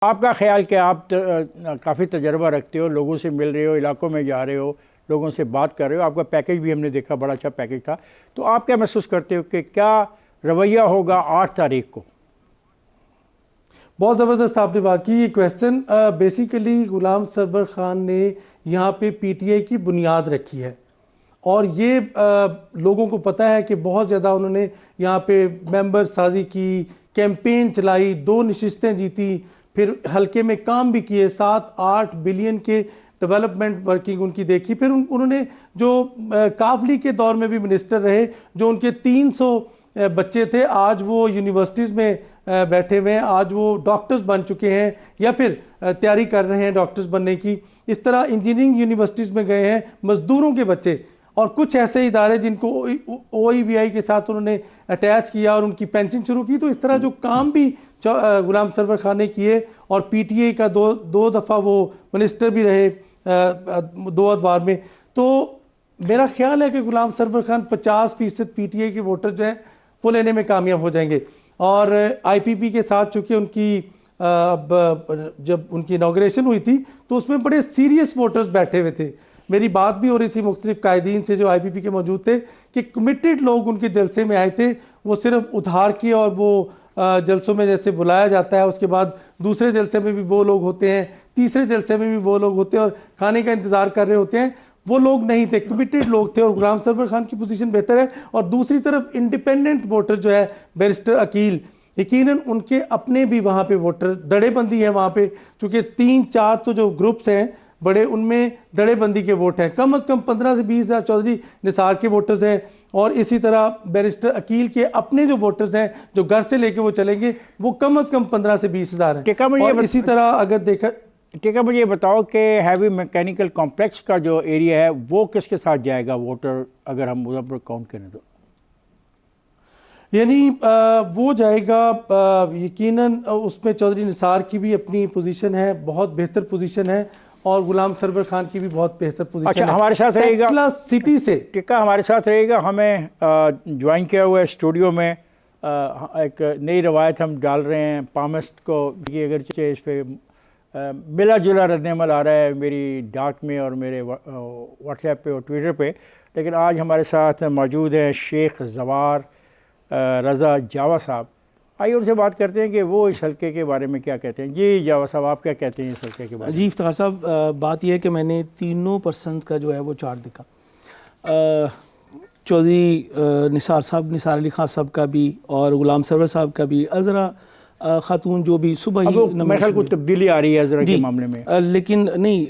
आपका ख्याल कि आप काफ़ी तजर्बा रखते हो, लोगों से मिल रहे हो, इलाकों में जा रहे हो, लोगों से बात कर रहे हो, आपका पैकेज भी हमने देखा, बड़ा अच्छा पैकेज था। तो आप क्या महसूस करते हो कि क्या रवैया होगा 8 तारीख को? बहुत ज़बरदस्त आपने बात की। ये क्वेश्चन बेसिकली गुलाम सरवर खान ने यहाँ पे पीटीआई की बुनियाद रखी है और ये लोगों को पता है कि बहुत ज़्यादा उन्होंने यहाँ पे मेंबर साजी की, कैंपेन चलाई, 2 नशिस्तें जीती, फिर हल्के में काम भी किए, 7-8 बिलियन के डेवलपमेंट वर्किंग उनकी देखी। फिर उन्होंने जो काफली के दौर में भी मिनिस्टर रहे, जो उनके 300 बच्चे थे, आज वो यूनिवर्सिटीज़ में बैठे हुए हैं, आज वो डॉक्टर्स बन चुके हैं या फिर तैयारी कर रहे हैं डॉक्टर्स बनने की। इस तरह इंजीनियरिंग यूनिवर्सिटीज़ में गए हैं मज़दूरों के बच्चे, और कुछ ऐसे इदारे जिनको OEBI के साथ उन्होंने अटैच किया और उनकी पेंशन शुरू की। तो इस तरह जो काम भी गुलाम सरवर खान ने किए, और पीटीआई का दो दफ़ा वो मिनिस्टर भी रहे 2 अदवार में। तो मेरा ख्याल है कि गुलाम सरवर खान 50% पीटीआई के वोटर जो हैं वो लेने में कामयाब हो जाएंगे। और IPP के साथ चूँकि उनकी अब जब उनकी इनाग्रेशन हुई थी तो उसमें बड़े सीरियस वोटर्स बैठे हुए थे। मेरी बात भी हो रही थी मुख्तलिफ कायदीन से जो IPP के मौजूद थे कि कमिटेड लोग उनके जलसे में आए थे। वो सिर्फ उधार के और वो जलसों में जैसे बुलाया जाता है, उसके बाद दूसरे जलसे में भी वो लोग होते हैं, तीसरे जलसे में भी वो लोग होते हैं और खाने का इंतज़ार कर रहे होते हैं, वो लोग नहीं थे, कमिटेड लोग थे। और गुलाम सरवर खान की पोजीशन बेहतर है। और दूसरी तरफ इंडिपेंडेंट वोटर जो है बैरिस्टर अकील, यकीनन उनके अपने भी वहाँ पे वोटर दड़ेबंदी है वहाँ पे, क्योंकि 3-4 तो जो ग्रुप्स हैं बड़े, उनमें दड़ेबंदी के वोट हैं। कम से कम 15 से 20 हज़ार चौधरी निसार के वोटर्स हैं, और इसी तरह बैरिस्टर अकील के अपने जो वोटर्स हैं जो घर से लेके वो चलेंगे वो कम से कम 15 से 20 हज़ार हैं। और इसी तरह अगर देखा, ठीक है, मुझे ये बताओ कि हैवी मैकेनिकल कॉम्प्लेक्स का जो एरिया है वो किसके साथ जाएगा वोटर, अगर हम उधर पर काउंट करें तो? यानी वो जाएगा यकीनन उसमें चौधरी निसार की भी अपनी पोजीशन है, बहुत बेहतर पोजीशन है, और गुलाम सरवर खान की भी बहुत बेहतर पोजीशन है। हमारे साथ रहेगा सिटी से, टिक्का हमारे साथ रहेगा। हमें ज्वाइन किया हुआ है स्टूडियो में। एक नई रवायत हम डाल रहे हैं पामिस्ट को, ये अगर इस पर मिला जुला रद्दमल आ रहा है मेरी डाक में और मेरे व्हाट्सएप पे और ट्विटर पे, लेकिन आज हमारे साथ मौजूद हैं शेख जवार रज़ा जावा साहब। आइए उनसे बात करते हैं कि वो इस हल्के के बारे में क्या कहते हैं। जी जावा साहब, आप क्या कहते हैं इस हल्के के बारे में? जी इफ्तार साहब, बात यह है कि मैंने तीनों पर्सन का जो है वो चार्ट देखा, चौधरी निसार साहब, निसार अली खान साहब का भी, और गुलाम सरवर साहब का भी, अज़रा खातून जो भी सुबह ही मेरे ख्याल को तब्दीली आ रही है अज़रा के मामले में, लेकिन नहीं,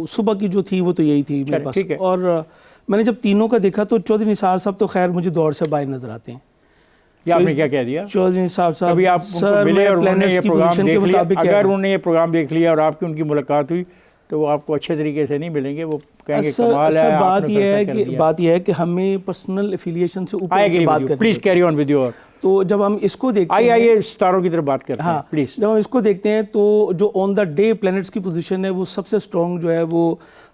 सुबह की जो थी वो तो यही थी मेरे पास। और मैंने जब तीनों का देखा तो चौधरी निसार साहब तो खैर मुझे दौड़ से बाहर नजर आते हैं। आपने क्या कह दिया? चौधरी निसार साहब, अभी आप मिले और उन्होंने ये प्रोग्राम देख लिया, अगर उन्होंने ये प्रोग्राम देख लिया और आपकी उनकी मुलाकात हुई तो वो आपको अच्छे तरीके से नहीं मिलेंगे, वो कहेंगे कमाल है। बात यह है कि हमें पर्सनल एफिलिएशन से ऊपर की बात करनी। Please carry on with your. तो जब हम इसको देखते हैं, आइए सितारों की तरफ बात करते हैं प्लीज। जब हम इसको देखते हैं तो जो ऑन द डे प्लैनेट्स की पोजीशन है वो सबसे स्ट्रॉन्ग जो है वो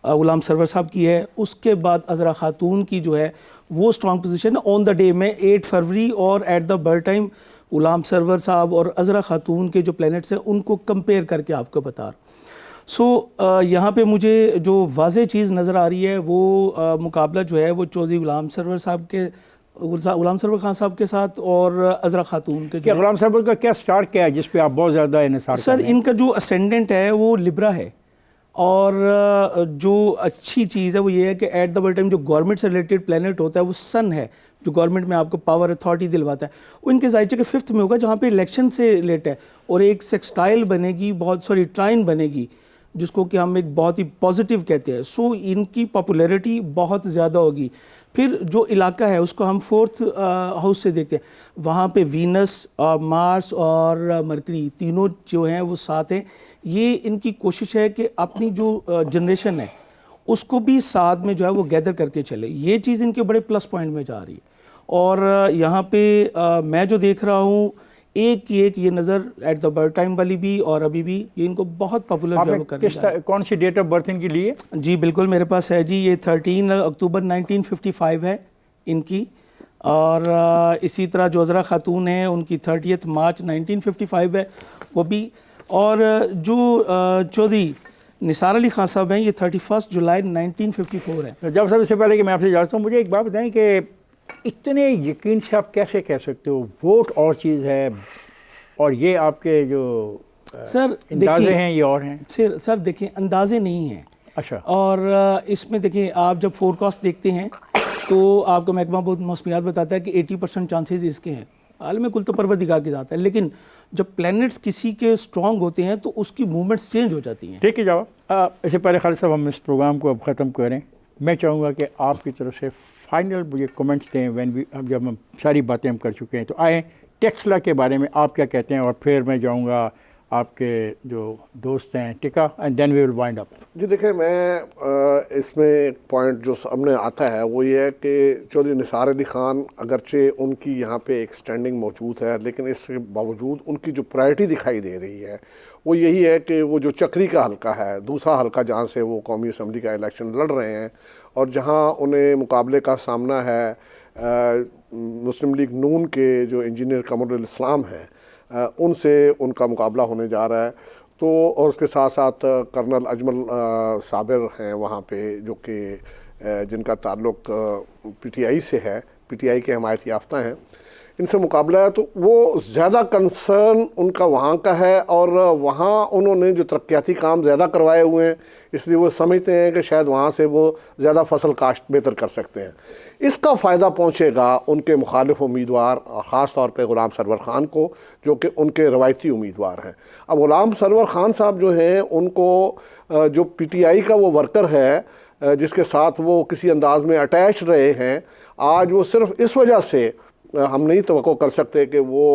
गुलाम सरवर साहब की है। उसके बाद अज़रा खातून की जो है वो स्ट्रॉन्ग पोजीशन है ऑन द डे में 8 फरवरी, और at the birth time Ghulam Sarwar Sahab और अज़रा खातून के जो प्लैनेट्स हैं उनको कंपेयर करके आपको बता रहा। यहाँ पे मुझे जो वाज़े चीज़ नज़र आ रही है वो मुकाबला जो है वो चौधरी गुलाम सरवर साहब के, गुलाम सरवर खान साहब के साथ और अज़रा खातून के। क्या गुलाम सरवर का क्या स्टार्ट क्या है जिस पे आप बहुत ज़्यादा इन्हिसार कर रहे हैं? सर, इनका जो असेंडेंट है वो लिब्रा है, और जो अच्छी चीज़ है वो ये है कि एट द बर्थ टाइम जो गवर्नमेंट से रिलेटेड प्लैनेट होता है वो सन है, जो गवर्नमेंट में आपको पावर अथॉरिटी दिलवाता है। वो इनके जायचे के 5th में होगा जहाँ पे इलेक्शन से रिलेट है, और एक सेक्सटाइल बनेगी, ट्राइन बनेगी जिसको कि हम एक बहुत ही पॉजिटिव कहते हैं। सो इनकी पॉपुलैरिटी बहुत ज़्यादा होगी। फिर जो इलाका है उसको हम 4th हाउस से देखते हैं, वहाँ पे वीनस, मार्स और मरकरी तीनों जो हैं वो साथ हैं। ये इनकी कोशिश है कि अपनी जो जनरेशन है उसको भी साथ में जो है वो गैदर करके चले। ये चीज़ इनके बड़े प्लस पॉइंट में जा रही है। और यहाँ पे मैं जो देख रहा हूँ एक ये नज़र एट द बर्थ टाइम वाली भी और अभी भी, ये इनको बहुत पॉपुलर जो कर। कौन सी डेट ऑफ बर्थ इनकी लिए? जी बिल्कुल मेरे पास है जी, ये 13 अक्टूबर 1955 है इनकी। और इसी तरह जो अज़रा खातून है उनकी 30 मार्च 1955 है वो भी। और जो चौधरी निसार अली खान साहब हैं, ये 31 जुलाई 1954 है। जब सबसे पहले कि मैं आपसे जानता हूँ, मुझे एक बात बताएं कि इतने यकीन से आप कैसे कह सकते हो वोट और चीज़ है और ये आपके जो सर अंदाजे देखिए, हैं ये और हैं? सर देखिए, अंदाजे नहीं हैं। अच्छा। और इसमें देखिए, आप जब फोरकास्ट देखते हैं तो आपका महकमा बहुत मौसमियात बताता है कि 80% चांसेस इसके हैं। आलम कुल तो परवरदिगार की जाता है, लेकिन जब प्लैनेट्स किसी के स्ट्रॉन्ग होते हैं तो उसकी मूवमेंट्स चेंज हो जाती हैं। ठीक है जवाब। इससे पहले खालिद साहब हम इस प्रोग्राम को अब ख़त्म करें, मैं चाहूँगा कि आपकी तरफ से फाइनल मुझे कमेंट्स दें। अब जब हम सारी बातें हम कर चुके हैं तो आए टेस्ला के बारे में आप क्या कहते हैं, और फिर मैं जाऊँगा आपके जो दोस्त हैं टिका, and then we will wind up. जी देखिए, मैं इसमें एक पॉइंट जो सामने आता है वो ये है कि चौधरी निसार अली ख़ान अगरचे उनकी यहाँ पे एक स्टैंडिंग मौजूद है, लेकिन इसके बावजूद उनकी जो प्रायोरिटी दिखाई दे रही है वो यही है कि वो जो चक्री का हलका है, दूसरा हलका जहाँ से वो कौमी असम्बली का इलेक्शन लड़ रहे हैं और जहाँ उन्हें मुकाबले का सामना है मुस्लिम लीग नून के जो इंजीनियर कमरुल इस्लाम हैं, उनसे उनका मुकाबला होने जा रहा है। तो और उसके साथ साथ कर्नल अजमल साबिर हैं वहाँ पे, जो कि जिनका ताल्लुक पीटीआई से है, पीटीआई के हमायत याफ्ता हैं, इनसे मुकाबला है। तो वो ज़्यादा कंसर्न उनका वहाँ का है और वहाँ उन्होंने जो तरक्याती काम ज़्यादा करवाए हुए हैं, इसलिए वो समझते हैं कि शायद वहाँ से वो ज़्यादा फसल काश्त बेहतर कर सकते हैं। इसका फ़ायदा पहुँचेगा उनके मुखालिफ उम्मीदवार और ख़ास तौर पे ग़ुलाम सरवर ख़ान को, जो कि उनके रवायती उम्मीदवार हैं। अब ग़ुलाम सरवर ख़ान साहब जो हैं, उनको जो पीटीआई का वो वर्कर है जिसके साथ वो किसी अंदाज में अटैच रहे हैं, आज वो सिर्फ इस वजह से हम नहीं तवक्को कर सकते कि वो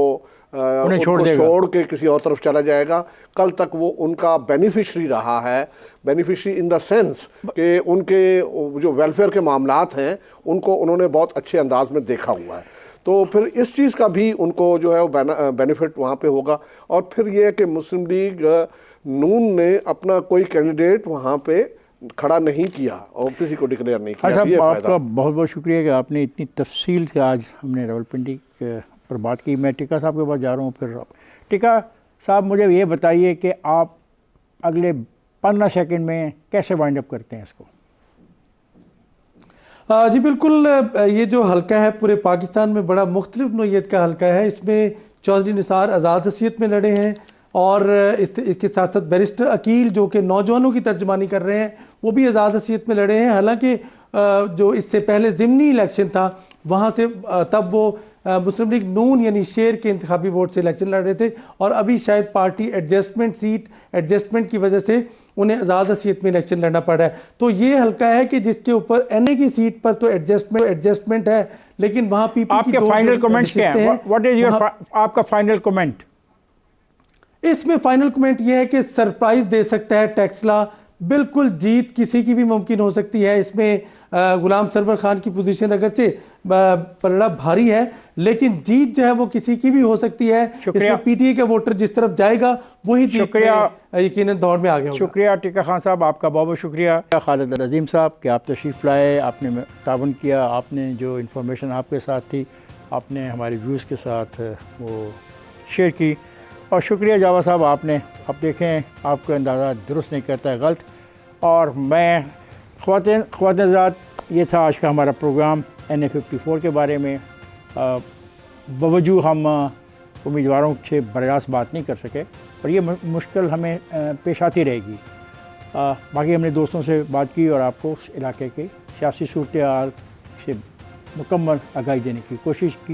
उन्हें छोड़ के किसी और तरफ चला जाएगा। कल तक वो उनका बेनिफिशरी रहा है, बेनिफिशरी इन द सेंस कि उनके जो वेलफेयर के मामलात हैं उनको उन्होंने बहुत अच्छे अंदाज में देखा हुआ है। तो फिर इस चीज़ का भी उनको जो है वो बेनिफिट वहाँ पे होगा। और फिर ये है कि मुस्लिम लीग नून ने अपना कोई कैंडिडेट वहाँ पे खड़ा नहीं किया और किसी को डिक्लेयर नहीं किया। साहब आपका बहुत बहुत शुक्रिया कि आपने इतनी तफसील से आज हमने रावलपिंडी पर बात की। मैं टिका साहब के पास जा रहा हूँ। फिर टिका साहब मुझे ये बताइए कि आप अगले 15 सेकंड में कैसे वाइंड अप करते हैं इसको? जी बिल्कुल, ये जो हल्का है पूरे पाकिस्तान में बड़ा मुख्तलिफ नौइयत का हल्का है। इसमें चौधरी निसार आज़ाद हसीयत में लड़े हैं और इसके साथ साथ बैरिस्टर अकील जो कि नौजवानों की तर्जमानी कर रहे हैं, वो भी आज़ाद हसीयत में लड़े हैं। हालांकि जो इससे पहले ज़िमनी इलेक्शन था वहाँ से तब वो मुस्लिम लीग नून यानी शेर के इंतखाबी वोट से इलेक्शन लड़ रहे थे और अभी शायद पार्टी एडजस्टमेंट की वजह से उन्हें आज़ाद हसीयत में इलेक्शन लड़ना पड़ रहा है। तो ये हल्का है कि जिसके ऊपर एनए की सीट पर तो एडजस्टमेंट है, लेकिन वहाँ पीपी आपके फाइनल कमेंट्स क्या हैं? व्हाट इज योर आपका फाइनल कमेंट? इसमें फाइनल कमेंट यह है कि सरप्राइज दे सकता है टेस्ला। बिल्कुल जीत किसी की भी मुमकिन हो सकती है। इसमें गुलाम सरवर खान की पोजीशन अगरचे पलड़ा भारी है, लेकिन जीत जो है वो किसी की भी हो सकती है। इसमें पीटीआई का वोटर जिस तरफ जाएगा वही जीत में यकीनन दौड़ में आ गया। शुक्रिया टिका खान साहब, आपका बहुत बहुत शुक्रिया। खालिद अजीम साहब कि आप तशरीफ़ लाए, आपने तावन किया, आपने जो इन्फॉर्मेशन आपके साथ थी आपने हमारे व्यूज़ के साथ वो शेयर की। और शुक्रिया जावा साहब, आपने अब देखें आपका अंदाज़ा दुरुस्त नहीं करता है, गलत। और मैं ख़वातीन-हज़रात, ये था आज का हमारा प्रोग्राम NA 54 के बारे में। बावजूद हम उम्मीदवारों से बरास्त बात नहीं कर सके और ये मुश्किल हमें पेश आती रहेगी। बाकी हमने दोस्तों से बात की और आपको उस इलाके के सियासी सूरत हाल से मुकम्मल आगाही देने की कोशिश की।